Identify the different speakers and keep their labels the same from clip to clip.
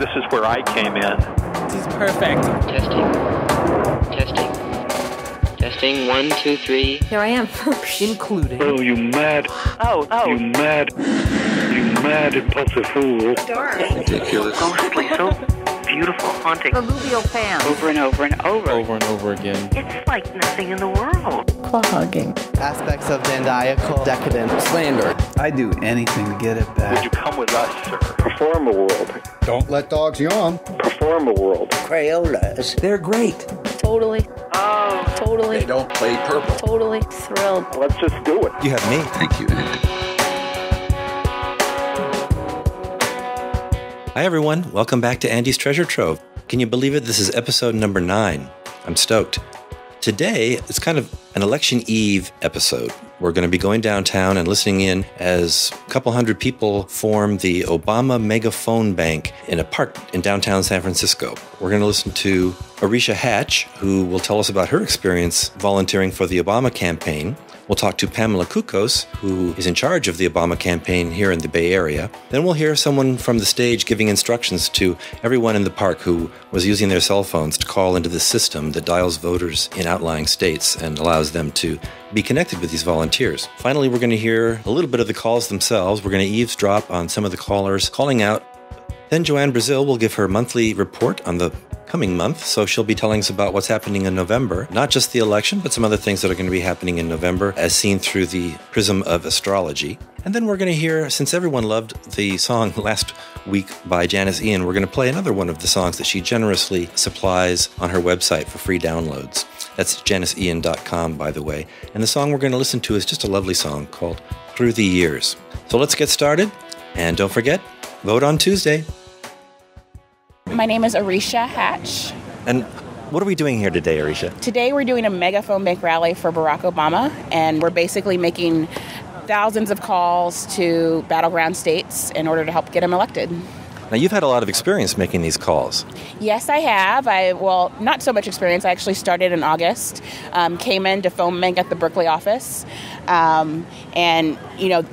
Speaker 1: This is where I came in.
Speaker 2: This is perfect.
Speaker 3: Testing, 1, 2, 3.
Speaker 4: Here I am.
Speaker 2: Including.
Speaker 5: Oh, you mad.
Speaker 4: Oh.
Speaker 5: You mad impulsive fool.
Speaker 4: Darn.
Speaker 3: Ridiculous.
Speaker 6: Ghostly, so beautiful, haunting.
Speaker 4: Alluvial fan.
Speaker 6: Over and over and over.
Speaker 2: Over and over again.
Speaker 6: It's like nothing in the world.
Speaker 4: Claw hugging.
Speaker 7: Aspects of dandiacal decadence.
Speaker 2: Slander.
Speaker 8: I'd do anything to get it
Speaker 1: Would
Speaker 8: back.
Speaker 1: you come with us, sir?
Speaker 5: Perform a world.
Speaker 8: Don't let dogs yawn.
Speaker 5: Perform a world.
Speaker 3: Crayolas.
Speaker 2: They're great.
Speaker 4: Totally.
Speaker 6: Oh.
Speaker 4: Totally.
Speaker 8: They don't play purple.
Speaker 4: Totally thrilled.
Speaker 5: Let's just do it.
Speaker 8: You have me. Thank you, Andy.
Speaker 9: Hi, everyone. Welcome back to Andy's Treasure Trove. Can you believe it? This is episode number 9. I'm stoked. Today, it's kind of an election eve episode. We're going to be going downtown and listening in as a couple hundred people form the Obama Megaphone Bank in a park in downtown San Francisco. We're going to listen to Arisha Hatch, who will tell us about her experience volunteering for the Obama campaign. We'll talk to Pamela Kukos, who is in charge of the Obama campaign here in the Bay Area. Then we'll hear someone from the stage giving instructions to everyone in the park who was using their cell phones to call into the system that dials voters in outlying states and allows them to be connected with these volunteers. Finally, we're going to hear a little bit of the calls themselves. We're going to eavesdrop on some of the callers calling out. Then JoAnne Brazil will give her monthly report on the coming month, so she'll be telling us about what's happening in November, not just the election, but some other things that are going to be happening in November as seen through the prism of astrology. And then we're going to hear, since everyone loved the song last week by Janice Ian, we're going to play another one of the songs that she generously supplies on her website for free downloads. That's janiceian.com, by the way. And the song we're going to listen to is just a lovely song called Through the Years. So let's get started. And don't forget, vote on Tuesday.
Speaker 10: My name is Arisha Hatch.
Speaker 9: And what are we doing here today, Arisha?
Speaker 10: Today we're doing a megaphone bank rally for Barack Obama, and we're basically making thousands of calls to battleground states in order to help get him elected.
Speaker 9: Now, you've had a lot of experience making these calls.
Speaker 10: Yes, I have. Not so much experience. I actually started in August, came in to phone bank at the Berkeley office, and,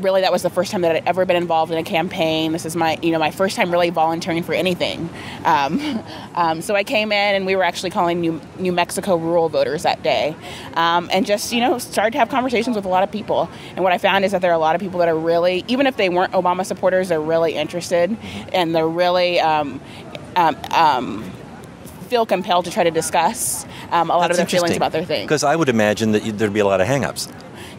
Speaker 10: really that was the first time that I'd ever been involved in a campaign. This is my first time really volunteering for anything. So I came in and we were actually calling New Mexico rural voters that day, and just, started to have conversations with a lot of people. And what I found is that there are a lot of people that are really, even if they weren't Obama supporters, they're really interested and they're really feel compelled to try to discuss a lot of their feelings about their thing.
Speaker 9: Because I would imagine that there'd be a lot of hang-ups.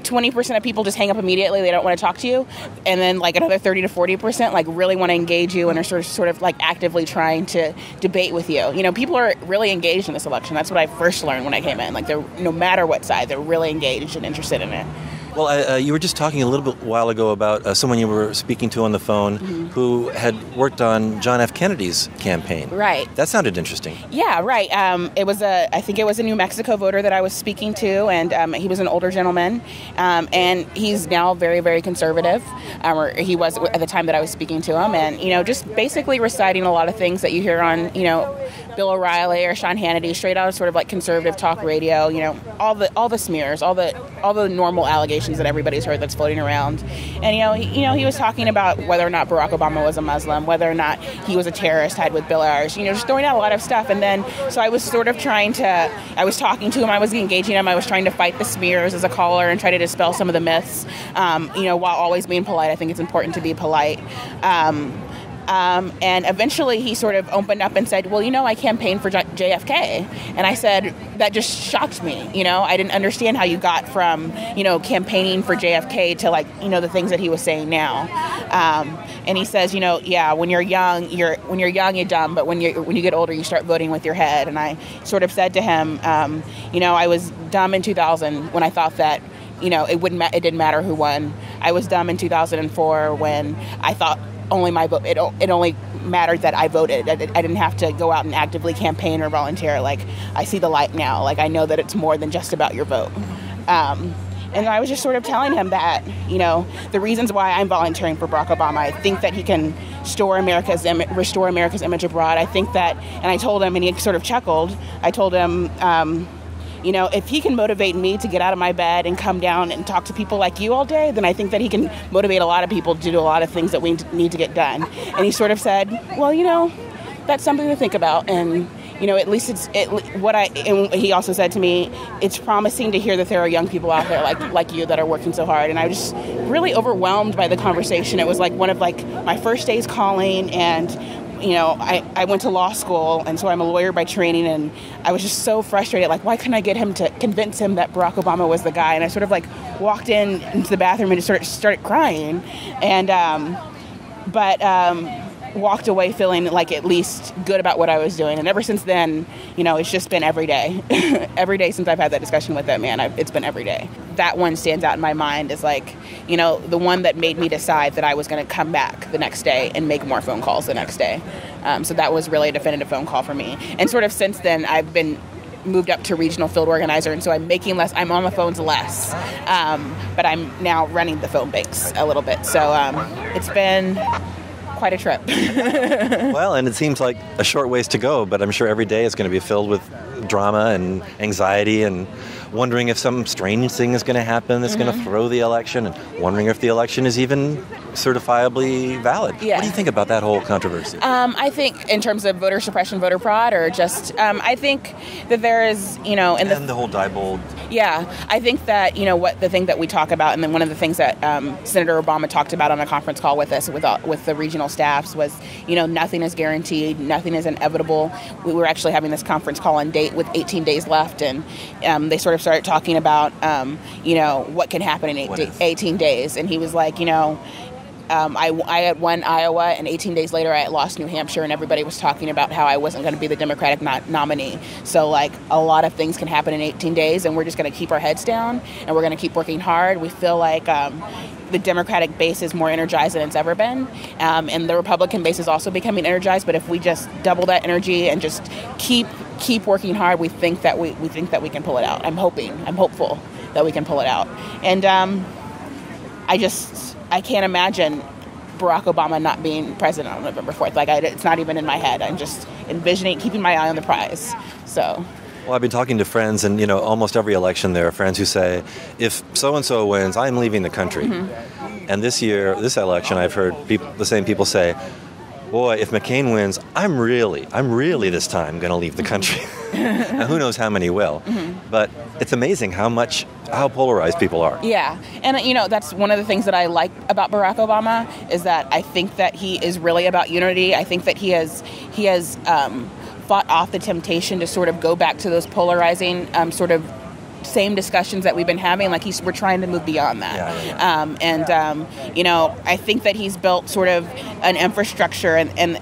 Speaker 10: 20% of people just hang up immediately. They don't want to talk to you. And then another 30 to 40% really want to engage you and are sort of actively trying to debate with you. People are really engaged in this election. That's what I first learned when I came in. They're, no matter what side, they're really engaged and interested in it.
Speaker 9: Well, you were just talking a little bit while ago about someone you were speaking to on the phone who had worked on John F. Kennedy's campaign.
Speaker 10: Right.
Speaker 9: That sounded interesting.
Speaker 10: Yeah, right. I think it was a New Mexico voter that I was speaking to, and he was an older gentleman, and he's now very, very conservative, or he was at the time that I was speaking to him, and, just basically reciting a lot of things that you hear on, Bill O'Reilly or Sean Hannity, straight out of sort of conservative talk radio, all the smears, all the normal allegations that everybody's heard that's floating around. And he was talking about whether or not Barack Obama was a Muslim, whether or not he was a terrorist tied with Bill Ayers, just throwing out a lot of stuff. And then so I was sort of I was talking to him, I was engaging him, I was trying to fight the smears as a caller and try to dispel some of the myths, while always being polite. I think it's important to be polite. And eventually he sort of opened up and said, well, I campaigned for JFK. And I said, that just shocked me. I didn't understand how you got from, campaigning for JFK to the things that he was saying now. And he says, when you're young, you're dumb, but when you get older, you start voting with your head. And I sort of said to him, I was dumb in 2000 when I thought that, it didn't matter who won. I was dumb in 2004 when I thought only my vote, it only mattered that I voted. I didn't have to go out and actively campaign or volunteer. I see the light now. I know that it's more than just about your vote. And I was just sort of telling him that, the reasons why I'm volunteering for Barack Obama, I think that he can restore America's image abroad. I think that, and I told him, and he sort of chuckled, I told him, if he can motivate me to get out of my bed and come down and talk to people like you all day, then I think that he can motivate a lot of people to do a lot of things that we need to get done. And he sort of said, well, that's something to think about. And at least and he also said to me, it's promising to hear that there are young people out there like you that are working so hard. And I was just really overwhelmed by the conversation. It was like one of my first days calling, and I went to law school, and so I'm a lawyer by training, and I was just so frustrated. Like, why couldn't I get him to convince him that Barack Obama was the guy? And I sort of walked into the bathroom and just started crying, and walked away feeling like at least good about what I was doing. And ever since then, it's just been every day. Every day since I've had that discussion with that man, it's been every day. That one stands out in my mind as the one that made me decide that I was going to come back the next day and make more phone calls the next day. So that was really a definitive phone call for me. And sort of since then, I've been moved up to regional field organizer, and so I'm making less. I'm on the phones less, but I'm now running the phone banks a little bit. So it's been quite a trip.
Speaker 9: Well, and it seems like a short ways to go, but I'm sure every day is going to be filled with drama and anxiety and wondering if some strange thing is going to happen that's going to throw the election, and wondering if the election is even certifiably valid.
Speaker 10: Yeah.
Speaker 9: What do you think about that whole controversy?
Speaker 10: I think in terms of voter suppression, voter fraud, or just, I think that there is,
Speaker 9: and the whole Diebold.
Speaker 10: Yeah, I think that, what the thing that we talk about, and then one of the things that Senator Obama talked about on a conference call with us, with the regional staffs, was, nothing is guaranteed, nothing is inevitable. We were actually having this conference call on date with 18 days left, and they sort of started talking about, what can happen in 18 days. And he was like, I had won Iowa, and 18 days later I had lost New Hampshire, and everybody was talking about how I wasn't going to be the Democratic nominee. So, a lot of things can happen in 18 days, and we're just going to keep our heads down, and we're going to keep working hard. We feel like the Democratic base is more energized than it's ever been, and the Republican base is also becoming energized. But if we just double that energy and just keep working hard, we think that we can pull it out. I'm hopeful that we can pull it out. And I can't imagine Barack Obama not being president on November 4th. It's not even in my head. I'm just envisioning, keeping my eye on the prize. So.
Speaker 9: Well, I've been talking to friends, and, almost every election there are friends who say, if so-and-so wins, I'm leaving the country. Mm-hmm. And this election, I've heard the same people say, boy, if McCain wins, I'm really this time going to leave the country. Now, who knows how many will. Mm-hmm. But it's amazing how polarized people are.
Speaker 10: Yeah. And, that's one of the things that I like about Barack Obama, is that I think that he is really about unity. I think that he has fought off the temptation to sort of go back to those polarizing sort of same discussions that we've been having. We're trying to move beyond that. Yeah. I think that he's built sort of an infrastructure and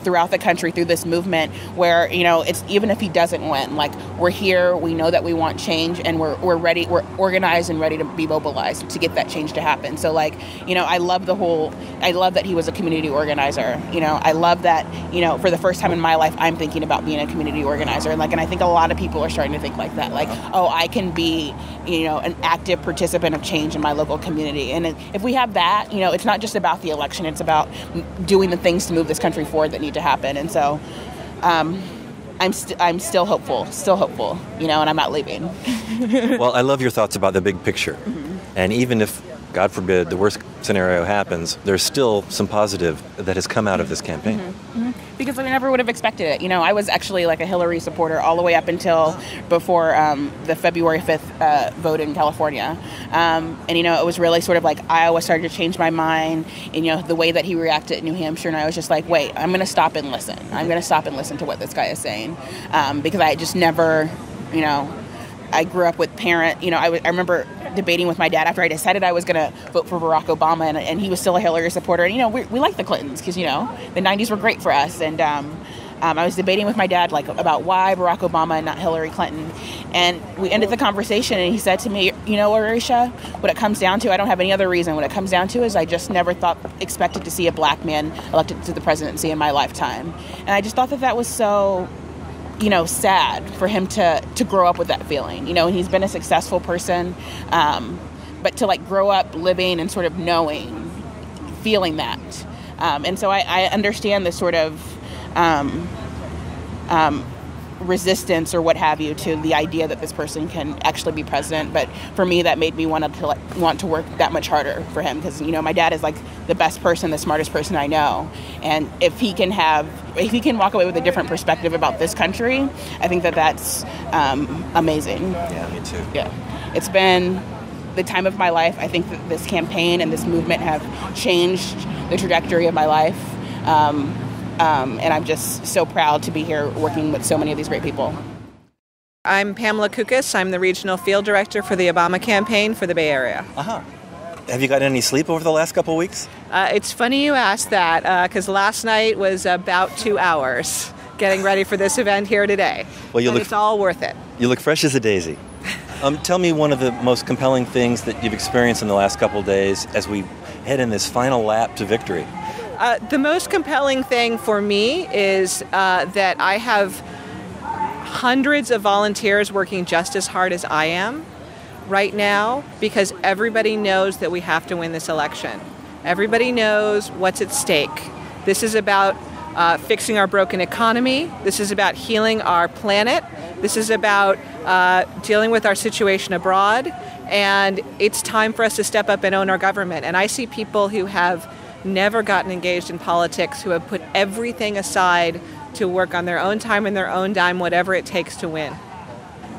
Speaker 10: throughout the country through this movement where, it's even if he doesn't win, we're here, we know that we want change, and we're ready, we're organized and ready to be mobilized to get that change to happen. So I love that he was a community organizer. I love that, for the first time in my life, I'm thinking about being a community organizer. And I think a lot of people are starting to think like that. I can be, an active participant of change in my local community. And if we have that, it's not just about the election, it's about doing the things to move this country forward that need to happen. And so I'm still hopeful, and I'm not leaving.
Speaker 9: Well, I love your thoughts about the big picture. Mm-hmm. And even if, God forbid, the worst scenario happens, there's still some positive that has come out of this campaign.
Speaker 10: Mm-hmm. Mm-hmm. Because I never would have expected it. I was actually a Hillary supporter all the way up until before the February 5th vote in California. And, it was really sort of Iowa started to change my mind, and, the way that he reacted in New Hampshire. And I was just wait, I'm going to stop and listen. I'm going to stop and listen to what this guy is saying. Because I just never, I grew up with I remember debating with my dad after I decided I was going to vote for Barack Obama, and he was still a Hillary supporter. And, we liked the Clintons because, the 90s were great for us. And I was debating with my dad, about why Barack Obama and not Hillary Clinton. And we ended the conversation, and he said to me, Arisha, what it comes down to, I don't have any other reason. What it comes down to is I just never expected to see a black man elected to the presidency in my lifetime. And I just thought that was so sad for him to grow up with that feeling, and he's been a successful person, but to grow up living and sort of feeling that. And so I understand the sort of resistance or what have you to the idea that this person can actually be president. But for me, that made me want to work that much harder for him, because my dad is like the best person, the smartest person I know, and if he can walk away with a different perspective about this country, I think that's amazing.
Speaker 9: Yeah, me too.
Speaker 10: Yeah, it's been the time of my life. I think that this campaign and this movement have changed the trajectory of my life. And I'm just so proud to be here working with so many of these great people.
Speaker 11: I'm Pamela Kukas. I'm the Regional Field Director for the Obama campaign for the Bay Area.
Speaker 9: Uh-huh. Have you gotten any sleep over the last couple of weeks?
Speaker 11: It's funny you asked that, because last night was about 2 hours getting ready for this event here today. Well, it's all worth it.
Speaker 9: You look fresh as a daisy. Tell me one of the most compelling things that you've experienced in the last couple of days as we head in this final lap to victory.
Speaker 11: The most compelling thing for me is that I have hundreds of volunteers working just as hard as I am right now, because everybody knows that we have to win this election. Everybody knows what's at stake. This is about fixing our broken economy. This is about healing our planet. This is about dealing with our situation abroad. And it's time for us to step up and own our government. And I see people who have never gotten engaged in politics, who have put everything aside to work on their own time and their own dime, whatever it takes to win.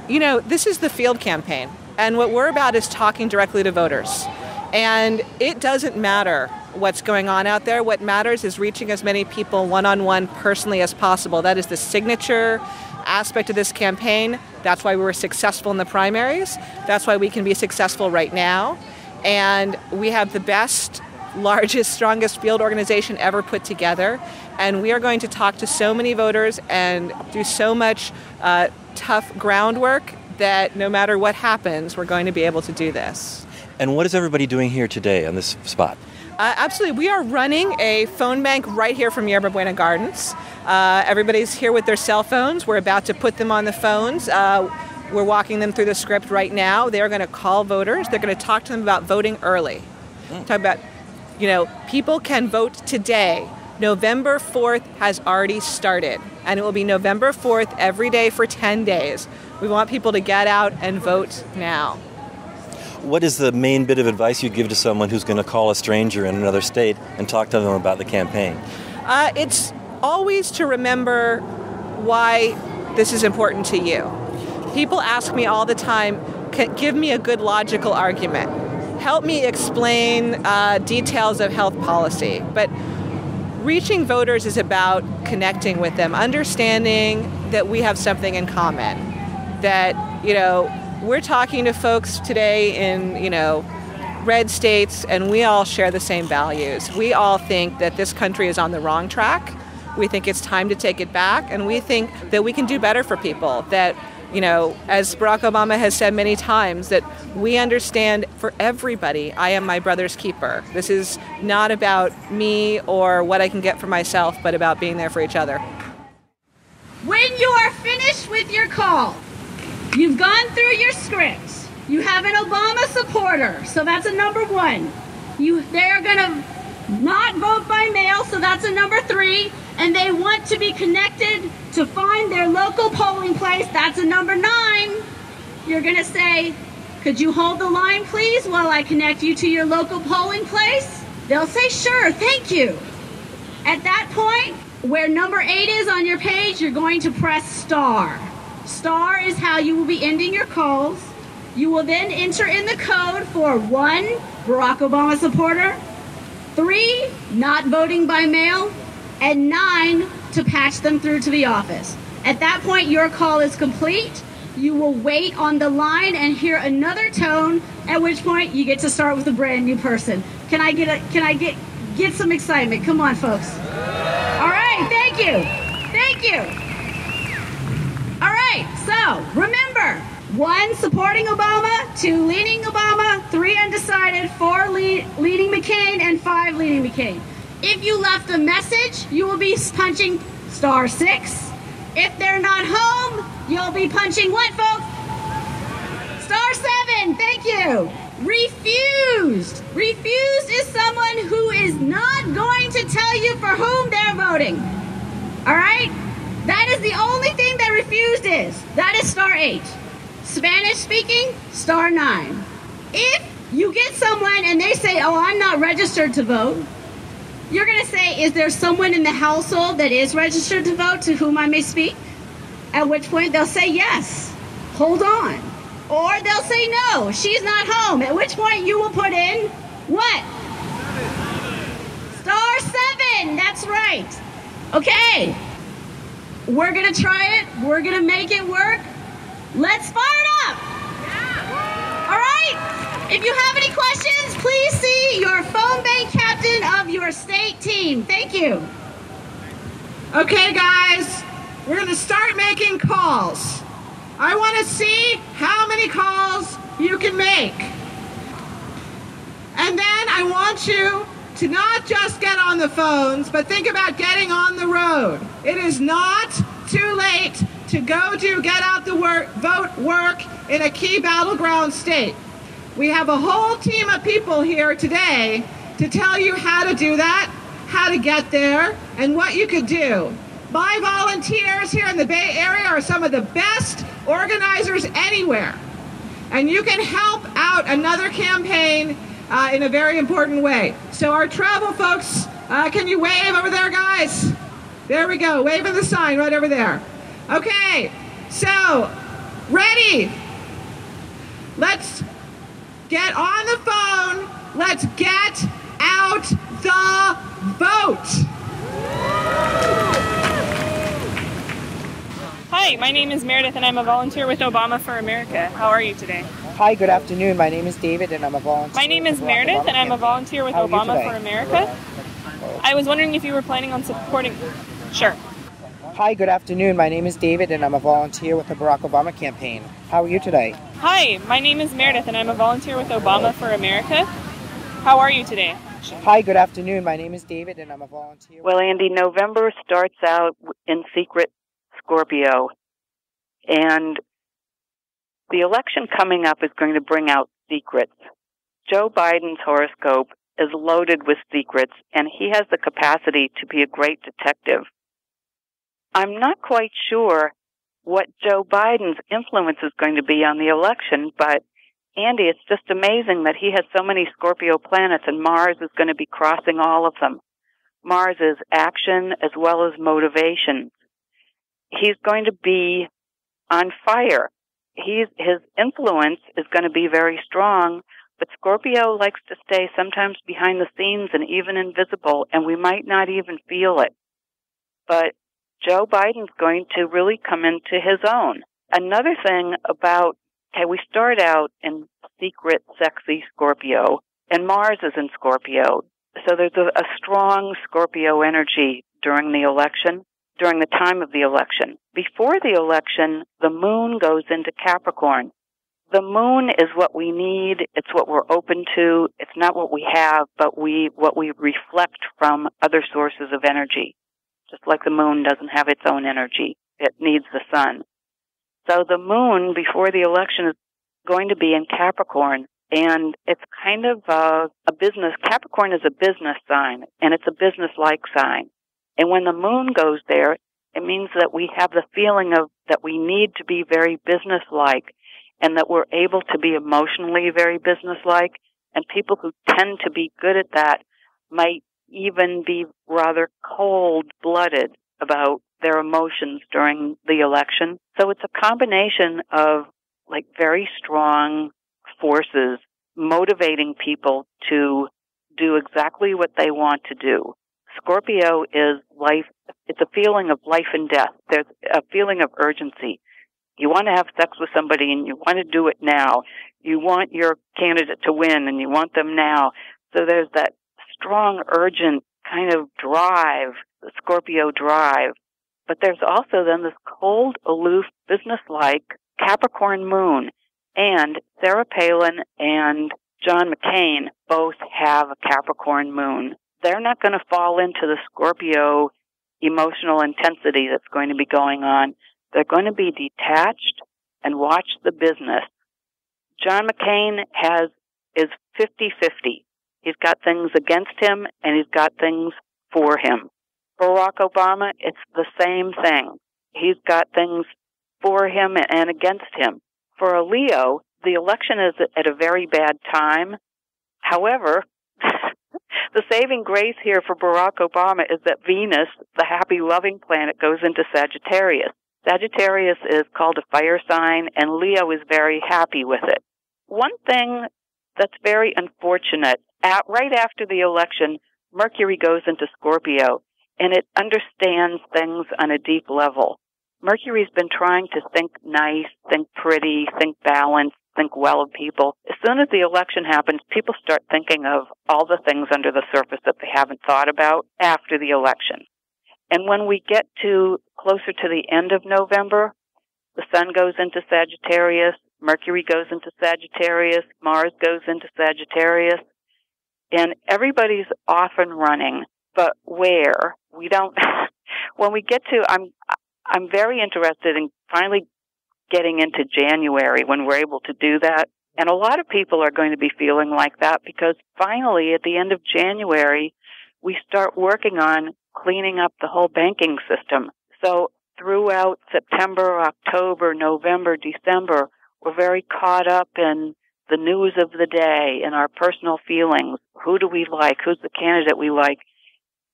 Speaker 11: This is the field campaign, and what we're about is talking directly to voters. And it doesn't matter what's going on out there. What matters is reaching as many people one-on-one personally as possible. That is the signature aspect of this campaign. That's why we were successful in the primaries. That's why we can be successful right now. And we have the best, largest, strongest field organization ever put together, and we are going to talk to so many voters and do so much tough groundwork that no matter what happens, we're going to be able to do this.
Speaker 9: And what is everybody doing here today on this spot?
Speaker 11: Absolutely. We are running a phone bank right here from Yerba Buena Gardens. Everybody's here with their cell phones. We're about to put them on the phones. We're walking them through the script right now. They're going to call voters. They're going to talk to them about voting early. Talk about people can vote today. November 4th has already started, and it will be November 4th every day for 10 days. We want people to get out and vote now.
Speaker 9: What is the main bit of advice you'd give to someone who's going to call a stranger in another state and talk to them about the campaign?
Speaker 11: It's always to remember why this is important to you. People ask me all the time, give me a good logical argument. Help me explain details of health policy. But reaching voters is about connecting with them, understanding that we have something in common. That, we're talking to folks today in, red states, and we all share the same values. We all think that this country is on the wrong track. We think it's time to take it back, and we think that we can do better for people. That, as Barack Obama has said many times, that we understand for everybody, I am my brother's keeper. This is not about me or what I can get for myself, but about being there for each other.
Speaker 12: When you are finished with your call, you've gone through your script. You have an Obama supporter, so that's a number 1. They're going to not vote by mail, so that's a number 3. And they want to be connected to find their local polling place. That's a number 9. You're going to say, could you hold the line, please, while I connect you to your local polling place? They'll say, sure, thank you. At that point, where number 8 is on your page, you're going to press star. Star is how you will be ending your calls. You will then enter in the code for 1, Barack Obama supporter, 3, not voting by mail, and 9, to patch them through to the office. At that point, your call is complete. You will wait on the line and hear another tone, at which point you get to start with a brand new person. Can I get some excitement? Come on, folks. All right, thank you. Thank you. All right, so remember, 1, supporting Obama, 2, leaning Obama, 3, undecided, 4, leaning McCain, and 5, leaning McCain. If you left a message, you will be punching star 6. If they're not home, you'll be punching what, folks? Star 7, thank you. Refused. Refused is someone who is not going to tell you for whom they're voting. All right? That is the only thing that refused is. That is star 8. Spanish speaking, star 9. If you get someone and they say, oh, I'm not registered to vote, you're going to say, is there someone in the household that is registered to vote to whom I may speak? At which point they'll say yes. Hold on. Or they'll say no, she's not home. At which point you will put in what? Star 7. That's right. Okay. We're going to try it. We're going to make it work. Let's fire it up. All right. If you have any questions, please see your phone bank captain of your state team. Thank you.
Speaker 11: Okay, guys, we're going to start making calls. I want to see how many calls you can make. And then I want you to not just get on the phones, but think about getting on the road. It is not too late to go do get out the vote work in a key battleground state. We have a whole team of people here today to tell you how to do that, how to get there, and what you could do. My volunteers here in the Bay Area are some of the best organizers anywhere. And you can help out another campaign in a very important way. So our travel folks, can you wave over there, guys? There we go, waving the sign right over there. Okay, so, ready? Let's get on the phone. Let's get out the vote.
Speaker 13: Hi, my name is Meredith and I'm a volunteer with Obama for America. How are you today?
Speaker 14: Hi, good afternoon. My name is David and I'm a volunteer.
Speaker 13: My name is Meredith and I'm a volunteer with Obama for America. I was wondering if you were planning on supporting... Sure.
Speaker 14: Hi, good afternoon. My name is David and I'm a volunteer with the Barack Obama campaign. How are you today?
Speaker 13: Hi, my name is Meredith and I'm a volunteer with Obama for America. How are you today?
Speaker 14: Hi, good afternoon. My name is David and I'm a volunteer.
Speaker 6: Well, Andy, November starts out in secret Scorpio, and the election coming up is going to bring out secrets. Joe Biden's horoscope is loaded with secrets, and he has the capacity to be a great detective. I'm not quite sure what Joe Biden's influence is going to be on the election, but Andy, it's just amazing that he has so many Scorpio planets, and Mars is going to be crossing all of them. Mars is action as well as motivation. He's going to be on fire. His influence is going to be very strong, but Scorpio likes to stay sometimes behind the scenes and even invisible, and we might not even feel it. But Joe Biden's going to really come into his own. Another thing about, we start out in secret, sexy Scorpio, and Mars is in Scorpio. So there's a strong Scorpio energy during the election, during the time of the election. Before the election, the moon goes into Capricorn. The moon is what we need. It's what we're open to. It's not what we have, but what we reflect from other sources of energy. Just like the moon doesn't have its own energy. It needs the sun. So the moon, before the election, is going to be in Capricorn. And it's kind of a business. Capricorn is a business sign, and it's a business-like sign. And when the moon goes there, it means that we have the feeling of that we need to be very business-like, and that we're able to be emotionally very business-like. And people who tend to be good at that might even be rather cold-blooded about their emotions during the election. So it's a combination of like very strong forces motivating people to do exactly what they want to do. Scorpio is life. It's a feeling of life and death. There's a feeling of urgency. You want to have sex with somebody and you want to do it now. You want your candidate to win and you want them now. So there's that strong, urgent kind of drive, the Scorpio drive. But there's also then this cold, aloof, businesslike Capricorn moon. And Sarah Palin and John McCain both have a Capricorn moon. They're not going to fall into the Scorpio emotional intensity that's going to be going on. They're going to be detached and watch the business. John McCain is 50-50. He's got things against him and he's got things for him. Barack Obama, it's the same thing. he's got things for him and against him. For a Leo, the election is at a very bad time. However, the saving grace here for Barack Obama is that Venus, the happy, loving planet, goes into Sagittarius. Sagittarius is called a fire sign, and Leo is very happy with it. One thing that's very unfortunate, right after the election, Mercury goes into Scorpio, and it understands things on a deep level. Mercury's been trying to think nice, think pretty, think balanced, think well of people. As soon as the election happens, people start thinking of all the things under the surface that they haven't thought about after the election. And when we get to closer to the end of November, the Sun goes into Sagittarius, Mercury goes into Sagittarius, Mars goes into Sagittarius, and everybody's off and running. But where? We don't. When we get to, I'm very interested in finally getting into January when we're able to do that. And a lot of people are going to be feeling like that because finally at the end of January, we start working on cleaning up the whole banking system. So throughout September, October, November, December, we're very caught up in the news of the day and our personal feelings. Who do we like? Who's the candidate we like?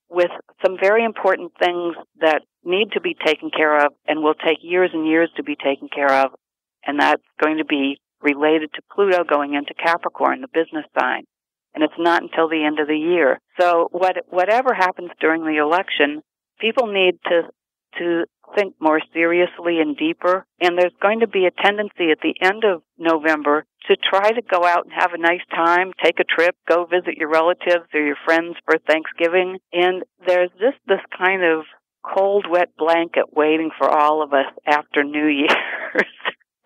Speaker 6: With some very important things that need to be taken care of and will take years and years to be taken care of. And that's going to be related to Pluto going into Capricorn, the business sign. And it's not until the end of the year. So whatever happens during the election, people need to think more seriously and deeper. And there's going to be a tendency at the end of November to try to go out and have a nice time, take a trip, go visit your relatives or your friends for Thanksgiving. And there's just this kind of cold, wet blanket waiting for all of us after New Year's.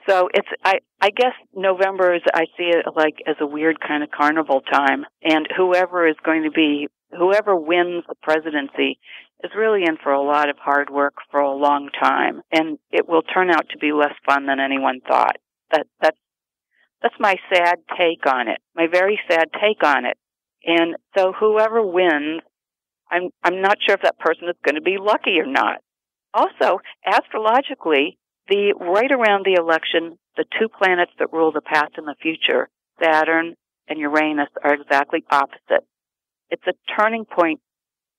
Speaker 6: So it's, I guess November is, I see it like as a weird kind of carnival time. And whoever wins the presidency is really in for a lot of hard work for a long time. And it will turn out to be less fun than anyone thought. That's my sad take on it, my very sad take on it. And so whoever wins, I'm not sure if that person is going to be lucky or not. Also, astrologically, right around the election, the two planets that rule the past and the future, Saturn and Uranus, are exactly opposite. It's a turning point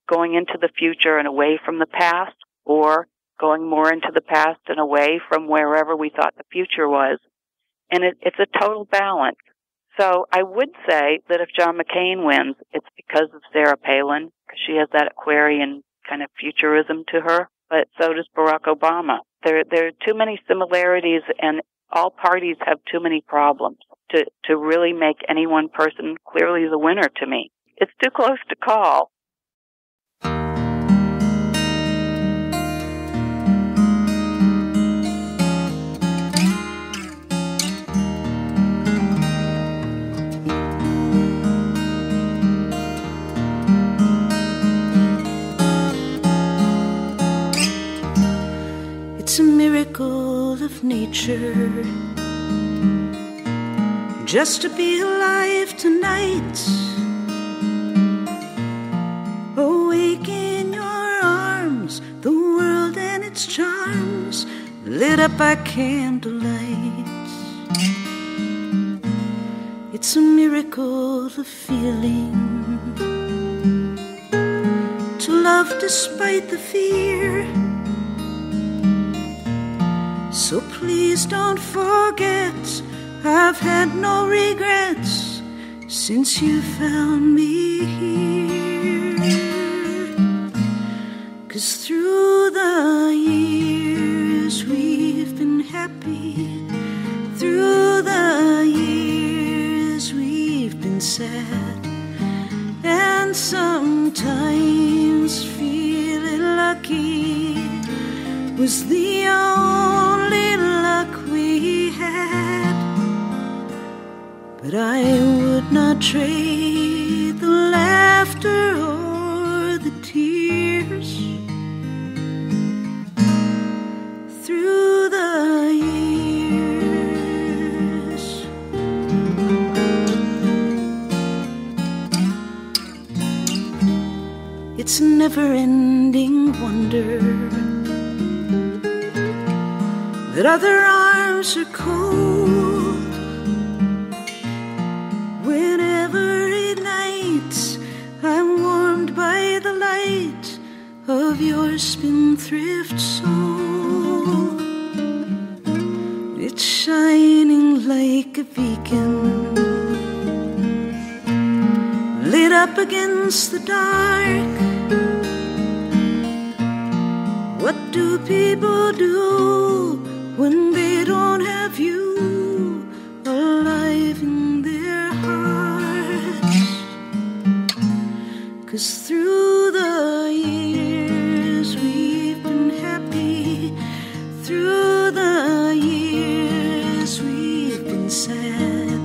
Speaker 6: going into the future and away from the past, or going more into the past and away from wherever we thought the future was. And it's a total balance. So I would say that if John McCain wins, it's because of Sarah Palin, because she has that Aquarian kind of futurism to her. But so does Barack Obama. There are too many similarities, and all parties have too many problems to really make any one person clearly the winner to me. It's too close to call.
Speaker 15: It's a miracle of nature just to be alive tonight. Awake in your arms, the world and its charms lit up by candlelight. It's a miracle of feeling, to love despite the fear. So please don't forget, I've had no regrets since you found me here. 'Cause through the years we've been happy, through the years we've been sad, and sometimes feeling lucky was the only luck we had. But I would not trade the laughter or the tears through the years. It's a never-ending wonder that other arms are cold. When every night I'm warmed by the light of your spendthrift soul, it's shining like a beacon, lit up against the dark. What do people do when they don't have you alive in their hearts? 'Cause through the years we've been happy, through the years we've been sad,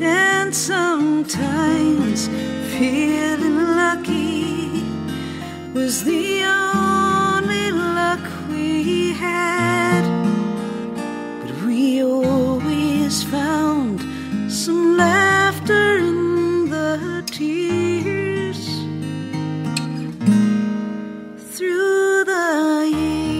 Speaker 15: and sometimes feeling lucky was the only luck we had. But we always found some laughter in the tears through the years.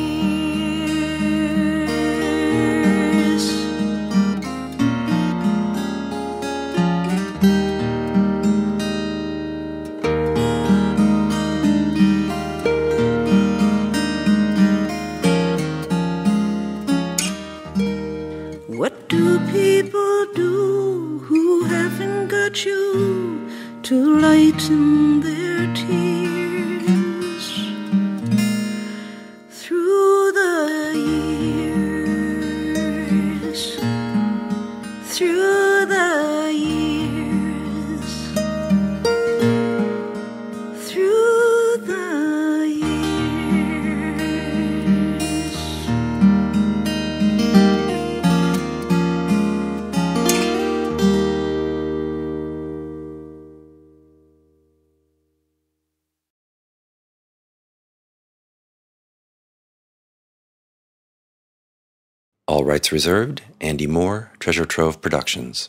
Speaker 15: What do people do who haven't got you to lighten their tears through the years, through the years, through the years?
Speaker 9: All rights reserved. Andy Moore, Treasure Trove Productions.